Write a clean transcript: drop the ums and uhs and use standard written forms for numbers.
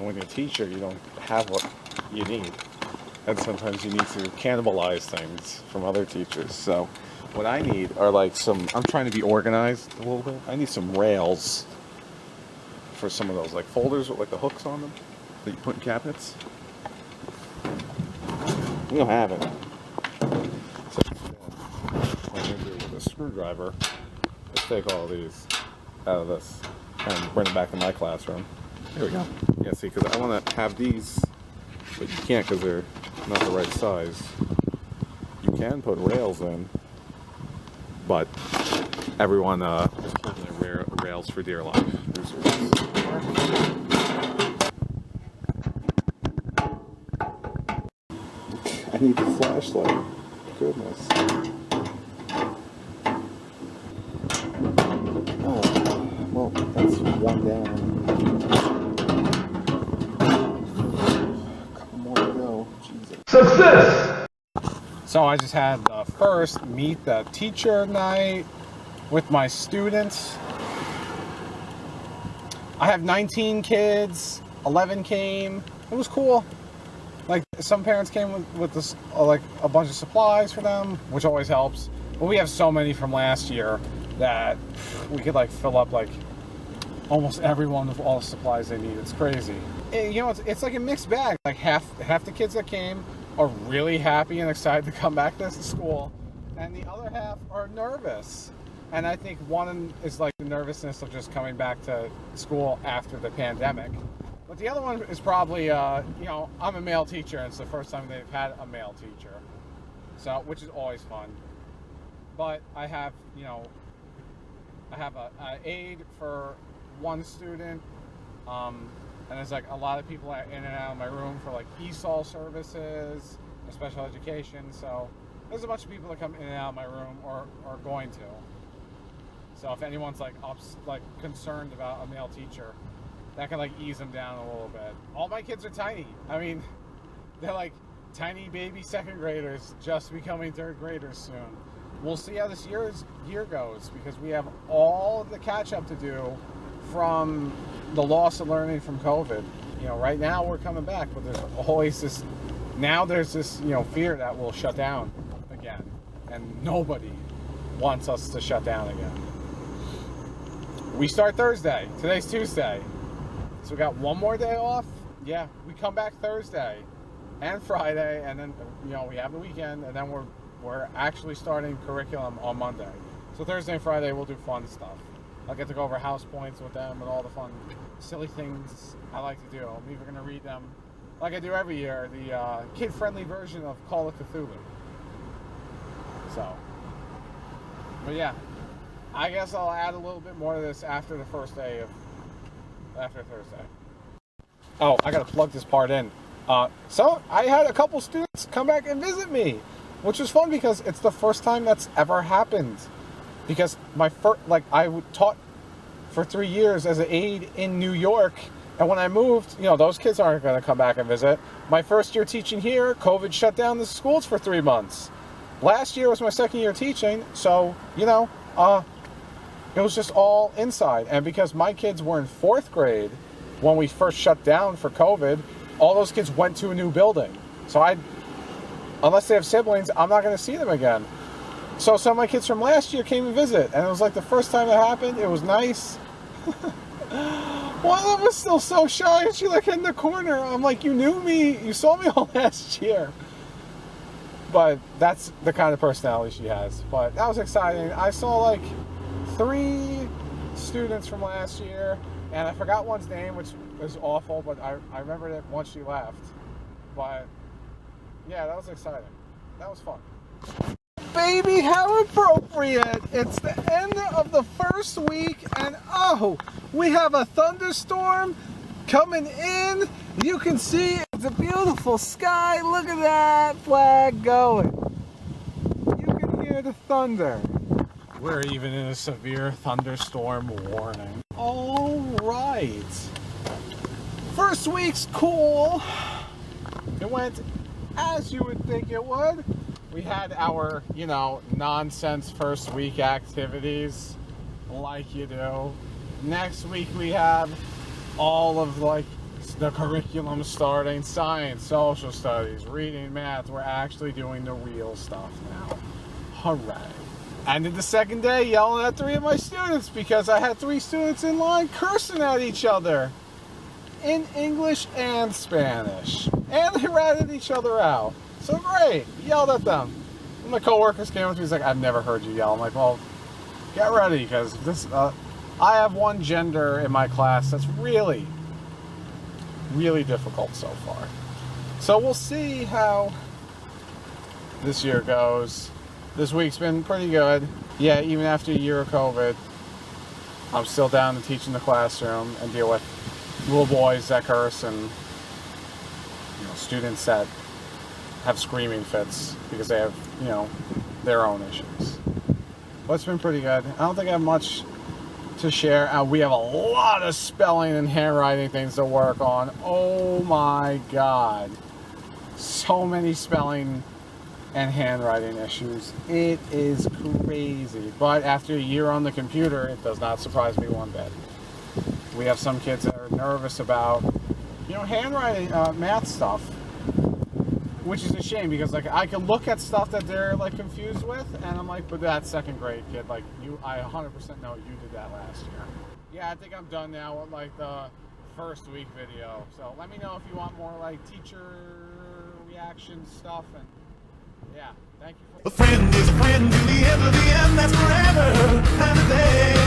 when you're a teacher, you don't have what you need. And sometimes you need to cannibalize things from other teachers. So what I need are like I'm trying to be organized a little bit. I need some rails for some of those, like folders with like the hooks on them that you put in cabinets. We don't have it. So what I'm going to do with a screwdriver is take all of these out of this and bring them back in my classroom. Here we go. Yeah, see, because I want to have these, but you can't because they're not the right size. You can put rails in, but everyone is holding their rails for dear life. I need the flashlight. Goodness. Oh, well, that's one down. Couple more to go. Jesus. Success! So I just had the first meet the teacher night with my students. I have 19 kids, 11 came. It was cool. Like, some parents came with this, like a bunch of supplies for them, which always helps. But we have so many from last year that we could like fill up like almost everyone with all the supplies they need. It's crazy. It's like a mixed bag. Like half the kids that came are really happy and excited to come back to school, and the other half are nervous. And I think one is like the nervousness of just coming back to school after the pandemic. But the other one is probably, I'm a male teacher, and it's the first time they've had a male teacher. So, which is always fun. But I have, an aide for one student, and there's like a lot of people in and out of my room for like ESOL services and special education. So there's a bunch of people that come in and out of my room or are going to. So if anyone's like concerned about a male teacher, that can like ease them down a little bit. All my kids are tiny. I mean, they're like tiny baby second graders just becoming third graders soon. We'll see how this year goes, because we have all the catch up to do from the loss of learning from COVID. Right now we're coming back, but there's always this fear that we'll shut down again, and nobody wants us to shut down again. We start Thursday. Today's Tuesday. So we got one more day off. Yeah, we come back Thursday and Friday, and then we have the weekend, and then we're actually starting curriculum on Monday. So Thursday and Friday we'll do fun stuff. I'll get to go over house points with them and all the fun, silly things I like to do. I'm even going to read them, like I do every year, the kid-friendly version of Call of Cthulhu. So, but yeah, I guess I'll add a little bit more to this after the first day after Thursday. Oh, I gotta plug this part in. So I had a couple students come back and visit me, which was fun because it's the first time that's ever happened. Because I taught for 3 years as an aide in New York, and when I moved, those kids aren't gonna come back and visit. My first year teaching here, COVID shut down the schools for 3 months. Last year was my second year teaching, so it was just all inside. And because my kids were in 4th grade when we first shut down for COVID, all those kids went to a new building. So unless they have siblings, I'm not going to see them again. So some of my kids from last year came and visit, and it was like the first time that happened. It was nice. One of them was still so shy, and she hid in the corner. I'm like, you knew me. You saw me all last year. But that's the kind of personality she has. But that was exciting. I saw 3 students from last year, and I forgot one's name, which was awful, but I remembered it once she left. But yeah, that was exciting. That was fun. Baby, how appropriate. It's the end of the first week, and we have a thunderstorm coming in. You can see it's a beautiful sky. Look at that flag going. You can hear the thunder. We're even in a severe thunderstorm warning. All right. First week's cool. It went as you would think it would. We had our, nonsense first week activities like you do. Next week we have all of the curriculum starting, science, social studies, reading, math. We're actually doing the real stuff now. Hooray. And then the second day, yelling at 3 of my students because I had 3 students in line cursing at each other in English and Spanish. And they ratted each other out. So great, yelled at them. And my coworkers came up to me, he's like, I've never heard you yell. I'm like, well, get ready, because this, I have one gender in my class that's really, really difficult so far. So we'll see how this year goes. This week's been pretty good. Yeah, even after a year of COVID, I'm still down to teach in the classroom and deal with little boys that curse and students that have screaming fits because they have, their own issues. But it's been pretty good. I don't think I have much to share. We have a lot of spelling and handwriting things to work on. Oh my God. So many spelling and handwriting issues. It is crazy. But after a year on the computer, it does not surprise me one bit. We have some kids that are nervous about, handwriting, math stuff, which is a shame because I can look at stuff that they're confused with, and I'm like, but that second grade kid, I 100% know you did that last year. Yeah, I think I'm done now with the first week video. So let me know if you want more teacher reaction stuff, and yeah, thank you. A friend is a friend to the end of the end, that's forever and a day.